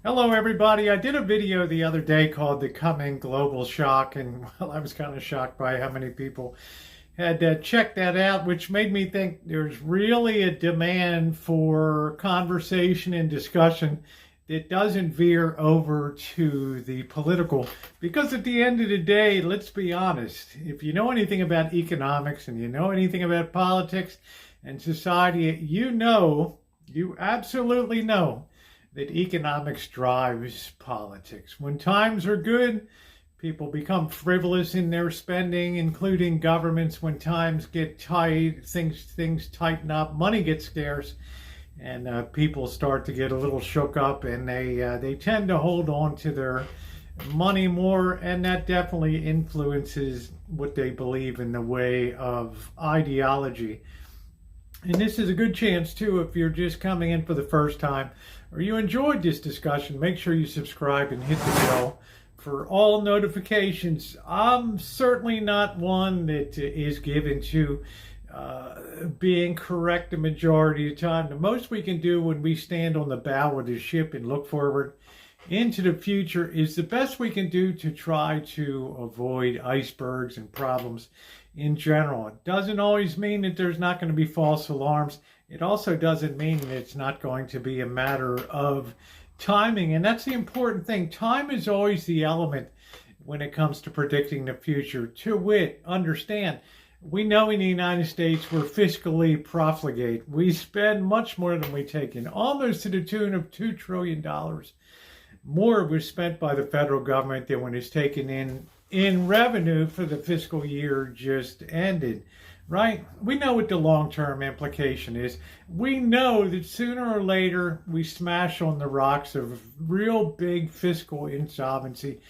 Hello, everybody. I did a video the other day called The Coming Global Shock, and well, I was kind of shocked by how many people had checked that out, which made me think there's really a demand for conversation and discussion that doesn't veer over to the political. Because at the end of the day, let's be honest, if you know anything about economics and you know anything about politics and society, you absolutely know that economics drives politics. When times are good, people become frivolous in their spending, including governments. When times get tight, things tighten up, money gets scarce, and people start to get a little shook up, and they tend to hold on to their money more, and that definitely influences what they believe in the way of ideology. And this is a good chance, too, if you're just coming in for the first time or you enjoyed this discussion, make sure you subscribe and hit the bell for all notifications. I'm certainly not one that is given to being correct the majority of the time. The most we can do when we stand on the bow of the ship and look forward into the future is the best we can do to try to avoid icebergs and problems in general. It doesn't always mean that there's not going to be false alarms. It also doesn't mean that it's not going to be a matter of timing. And that's the important thing. Time is always the element when it comes to predicting the future. To wit, understand, we know in the United States we're fiscally profligate. We spend much more than we take in, almost to the tune of $2 trillion. More was spent by the federal government than what is taken in revenue for the fiscal year just ended, right? We know what the long-term implication is. We know that sooner or later we smash on the rocks of real big fiscal insolvency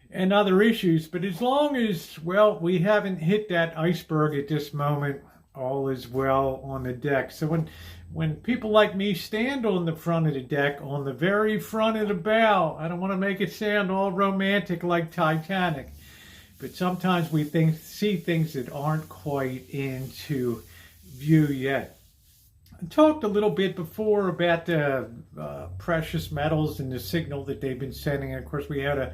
and other issues. But as long as, well, we haven't hit that iceberg at this moment, all is well on the deck. So when people like me stand on the front of the deck, on the very front of the bow, I don't want to make it sound all romantic like Titanic, but sometimes we see things that aren't quite into view yet. I talked a little bit before about the precious metals and the signal that they've been sending. And of course, we had a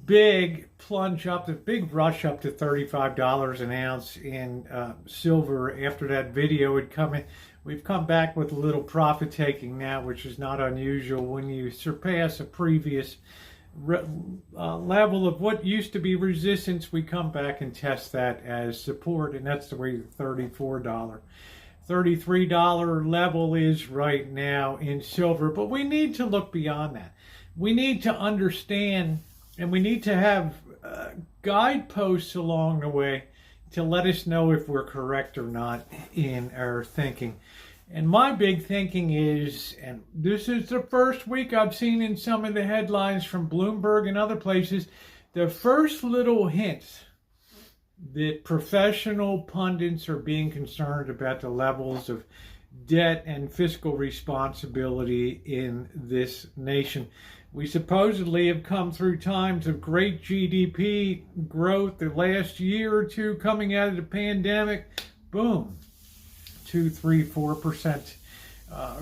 big plunge up, the big rush up to $35 an ounce in silver after that video had come in. We've come back with a little profit taking now, which is not unusual. When you surpass a previous level of what used to be resistance, we come back and test that as support, and that's the way the $33 level is right now in silver. But we need to look beyond that. We need to understand, and we need to have guideposts along the way to let us know if we're correct or not in our thinking. And my big thinking is, and this is the first week I've seen in some of the headlines from Bloomberg and other places, the first little hints that professional pundits are being concerned about the levels of debt and fiscal responsibility in this nation. We supposedly have come through times of great GDP growth the last year or two coming out of the pandemic. Boom, 2, 3, 4%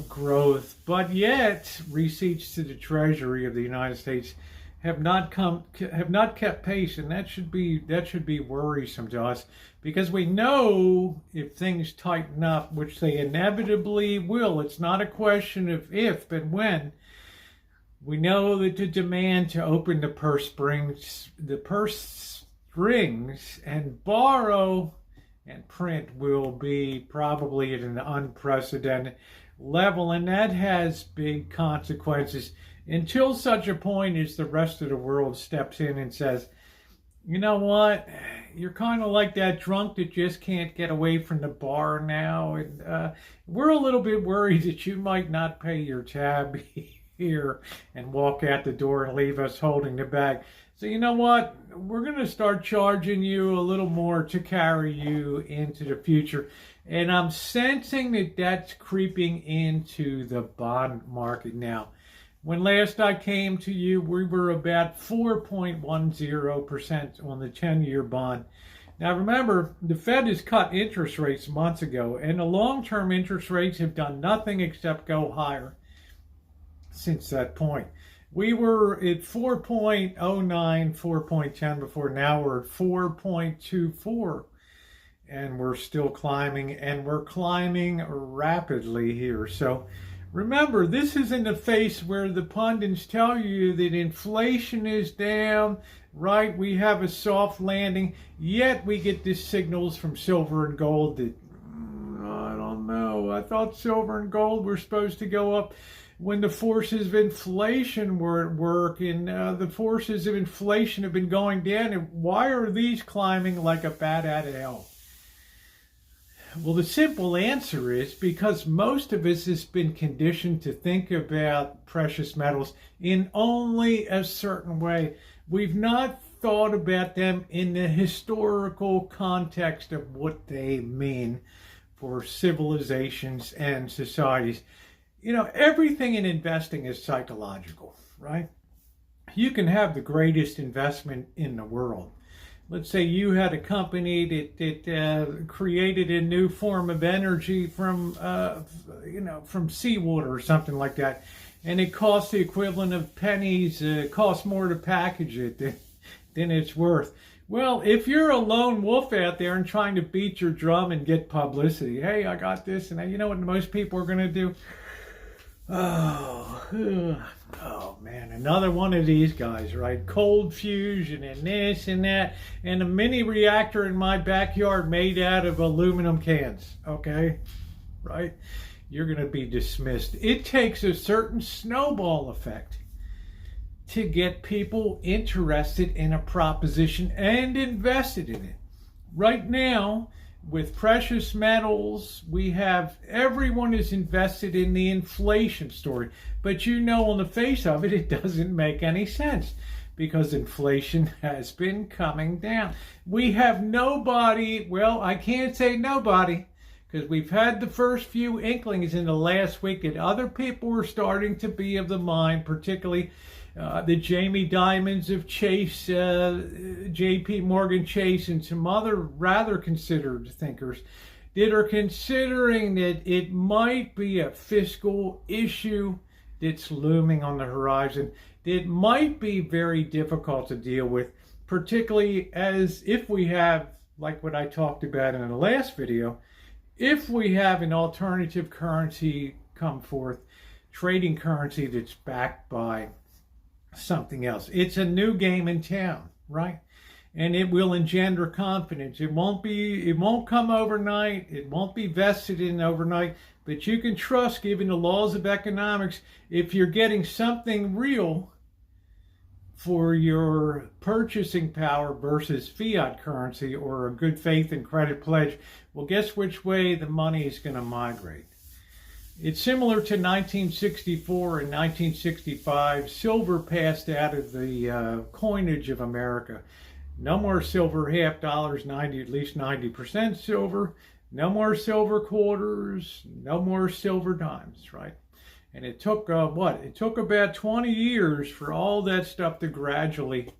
growth. But yet, receipts to the Treasury of the United States have not kept pace, and that should be worrisome to us, because we know if things tighten up, which they inevitably will, it's not a question of if, but when. We know that the demand to open the purse strings and borrow and print will be probably at an unprecedented level, and that has big consequences until such a point as the rest of the world steps in and says, you know what, you're kind of like that drunk that just can't get away from the bar now, and we're a little bit worried that you might not pay your tab here and walk out the door and leave us holding the bag. So you know what? We're going to start charging you a little more to carry you into the future. And I'm sensing that that's creeping into the bond market now. When last I came to you, we were about 4.10% on the 10-year bond. Now remember, the Fed has cut interest rates months ago, and the long-term interest rates have done nothing except go higher. since that point. We were at 4.09, 4.10 before. Now we're at 4.24. And we're still climbing, and we're climbing rapidly here. So remember, this is in the face where the pundits tell you that inflation is down, right? We have a soft landing, yet we get these signals from silver and gold that, I don't know, I thought silver and gold were supposed to go up when the forces of inflation were at work, and the forces of inflation have been going down, and why are these climbing like a bat out of hell? Well, the simple answer is because most of us has been conditioned to think about precious metals in only a certain way. We've not thought about them in the historical context of what they mean for civilizations and societies. You know, everything in investing is psychological, right? You can have the greatest investment in the world. Let's say you had a company that created a new form of energy from seawater or something like that, and it costs the equivalent of pennies. It costs more to package it than it's worth. Well, if you're a lone wolf out there and trying to beat your drum and get publicity, hey, I got this, and you know what most people are going to do? Oh man, another one of these guys, right? Cold fusion and this and that, and a mini reactor in my backyard made out of aluminum cans, okay? Right? You're going to be dismissed. It takes a certain snowball effect to get people interested in a proposition and invested in it. Right now, with precious metals, we have everyone is invested in the inflation story. But you know, on the face of it, it doesn't make any sense because inflation has been coming down. We have nobody, well, I can't say nobody, because we've had the first few inklings in the last week that other people were starting to be of the mind, particularly the Jamie Dimons of Chase, J.P. Morgan Chase, and some other rather considered thinkers that are considering that it might be a fiscal issue that's looming on the horizon that might be very difficult to deal with, particularly as if we have, like what I talked about in the last video, if we have an alternative currency come forth, trading currency that's backed by something else. It's a new game in town, right? And it will engender confidence. It won't come overnight. It won't be vested in overnight, but you can trust, given the laws of economics, if you're getting something real for your purchasing power versus fiat currency or a good faith and credit pledge, well, guess which way the money is going to migrate? It's similar to 1964 and 1965. Silver passed out of the coinage of America. No more silver half dollars, at least 90% silver. No more silver quarters. No more silver dimes, right? And it took It took about 20 years for all that stuff to gradually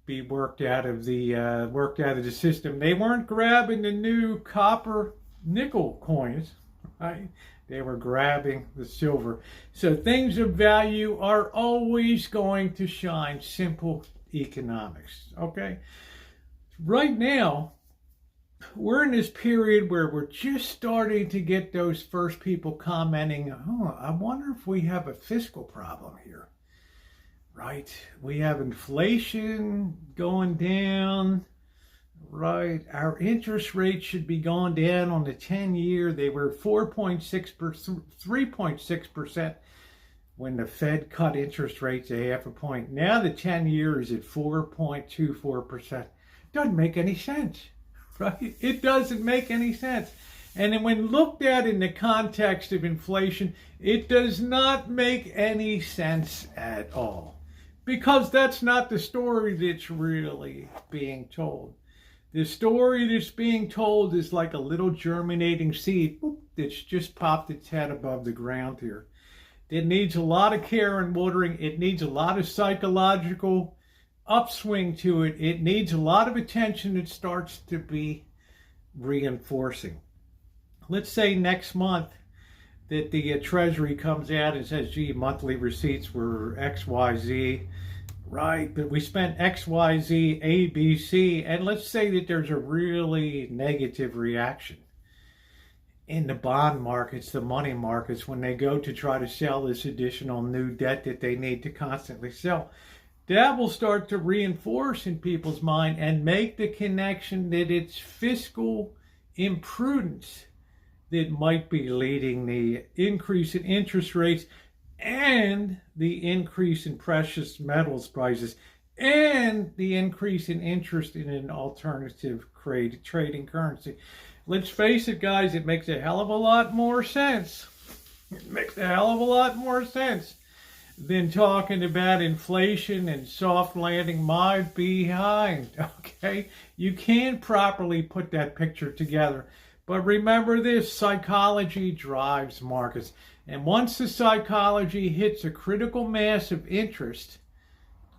be worked out of the system. They weren't grabbing the new copper nickel coins, right? They were grabbing the silver. So things of value are always going to shine. Simple economics, okay? Right now, we're in this period where we're just starting to get those first people commenting, oh, I wonder if we have a fiscal problem here, right? We have inflation going down, right? Our interest rates should be going down on the 10-year. They were 3.6% when the Fed cut interest rates a half a point. Now the 10-year is at 4.24%. Doesn't make any sense, right? It doesn't make any sense. And then when looked at in the context of inflation, it does not make any sense at all, because that's not the story that's really being told. The story that's being told is like a little germinating seed that's just popped its head above the ground here. It needs a lot of care and watering. It needs a lot of psychological upswing to it. It needs a lot of attention that starts to be reinforcing. Let's say next month that the Treasury comes out and says, gee, monthly receipts were XYZ, right? But we spent XYZ, A, B, C, and let's say that there's a really negative reaction in the bond markets, the money markets, when they go to try to sell this additional new debt that they need to constantly sell. That will start to reinforce in people's mind and make the connection that it's fiscal imprudence that might be leading the increase in interest rates and the increase in precious metals prices and the increase in interest in an alternative trading currency. Let's face it, guys, it makes a hell of a lot more sense. It makes a hell of a lot more sense than talking about inflation and soft landing. My behind, okay? You can't properly put that picture together. But remember this, psychology drives markets. And once the psychology hits a critical mass of interest,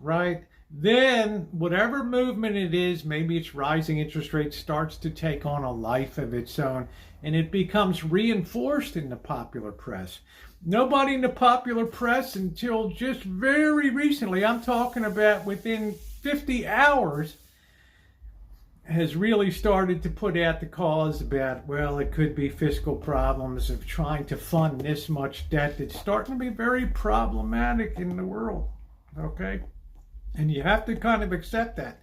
right, then whatever movement it is, maybe it's rising interest rates, starts to take on a life of its own, and it becomes reinforced in the popular press. Nobody in the popular press until just very recently, I'm talking about within 50 hours, has really started to put out the cause about, well, it could be fiscal problems of trying to fund this much debt. It's starting to be very problematic in the world, okay? And you have to kind of accept that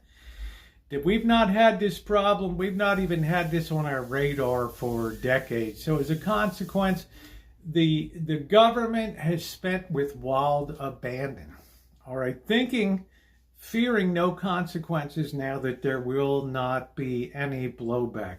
we've not had this problem. We've not even had this on our radar for decades. So as a consequence, the government has spent with wild abandon, all right, fearing no consequences now that there will not be any blowback.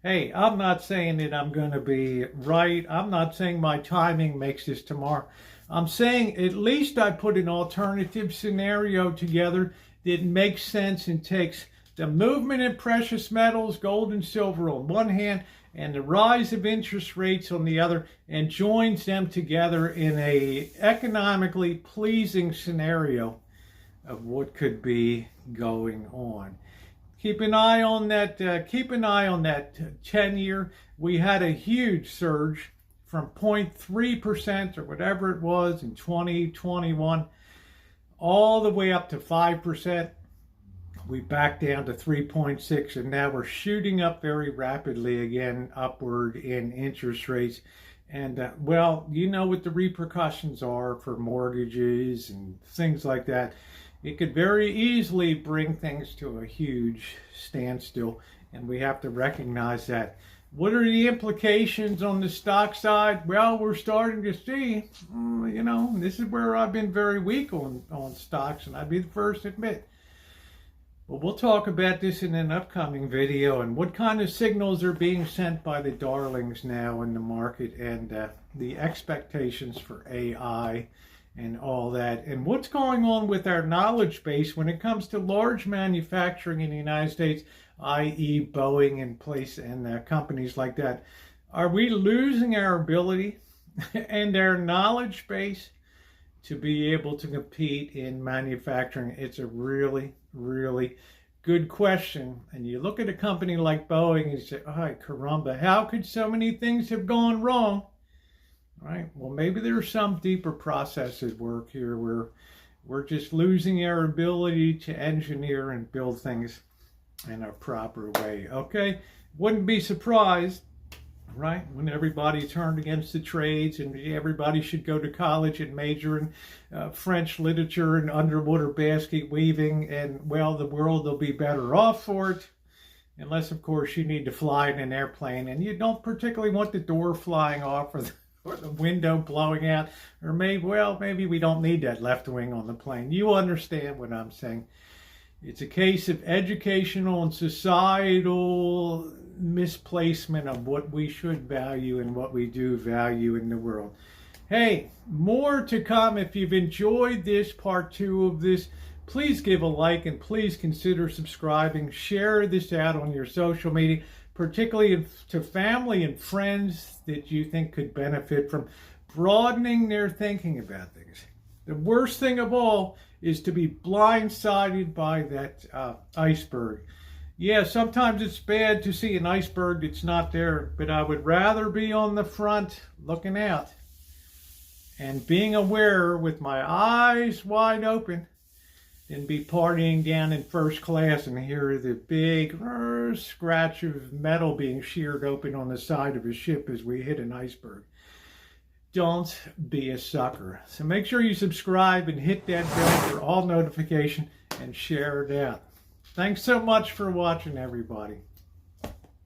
Hey, I'm not saying that I'm going to be right. I'm not saying my timing makes this tomorrow. I'm saying at least I put an alternative scenario together that makes sense and takes the movement in precious metals, gold and silver on one hand, and the rise of interest rates on the other, and joins them together in a economically pleasing scenario of what could be going on. Keep an eye on that 10-year. We had a huge surge from 0.3% or whatever it was in 2021 all the way up to 5%. We backed down to 3.6, and now we're shooting up very rapidly again upward in interest rates. And well, you know what the repercussions are for mortgages and things like that. It could very easily bring things to a huge standstill, and we have to recognize that. What are the implications on the stock side? Well, we're starting to see, this is where I've been very weak on stocks, and I'd be the first to admit. But we'll talk about this in an upcoming video, and what kind of signals are being sent by the darlings now in the market, and the expectations for AI and all that, and what's going on with our knowledge base when it comes to large manufacturing in the United States, i.e. Boeing and companies like that. Are we losing our ability and our knowledge base to be able to compete in manufacturing? It's a really, really good question. And you look at a company like Boeing and you say, ay, caramba, how could so many things have gone wrong? Right? Well, maybe there's some deeper process at work here where we're just losing our ability to engineer and build things in a proper way. Okay? Wouldn't be surprised, right, when everybody turned against the trades and everybody should go to college and major in French literature and underwater basket weaving, and, well, the world will be better off for it. Unless, of course, you need to fly in an airplane and you don't particularly want the door flying off or the window blowing out, or maybe we don't need that left wing on the plane. You understand what I'm saying. It's a case of educational and societal misplacement of what we should value and what we do value in the world. Hey, more to come. If you've enjoyed this part 2 of this, please give a like and please consider subscribing. Share this out on your social media, particularly to family and friends that you think could benefit from broadening their thinking about things. The worst thing of all is to be blindsided by that iceberg. Yeah, sometimes it's bad to see an iceberg that's not there, but I would rather be on the front looking out and being aware with my eyes wide open than be partying down in first class and hear the big scratch of metal being sheared open on the side of a ship as we hit an iceberg. Don't be a sucker. So make sure you subscribe and hit that bell for all notification and share it out. Thanks so much for watching, everybody.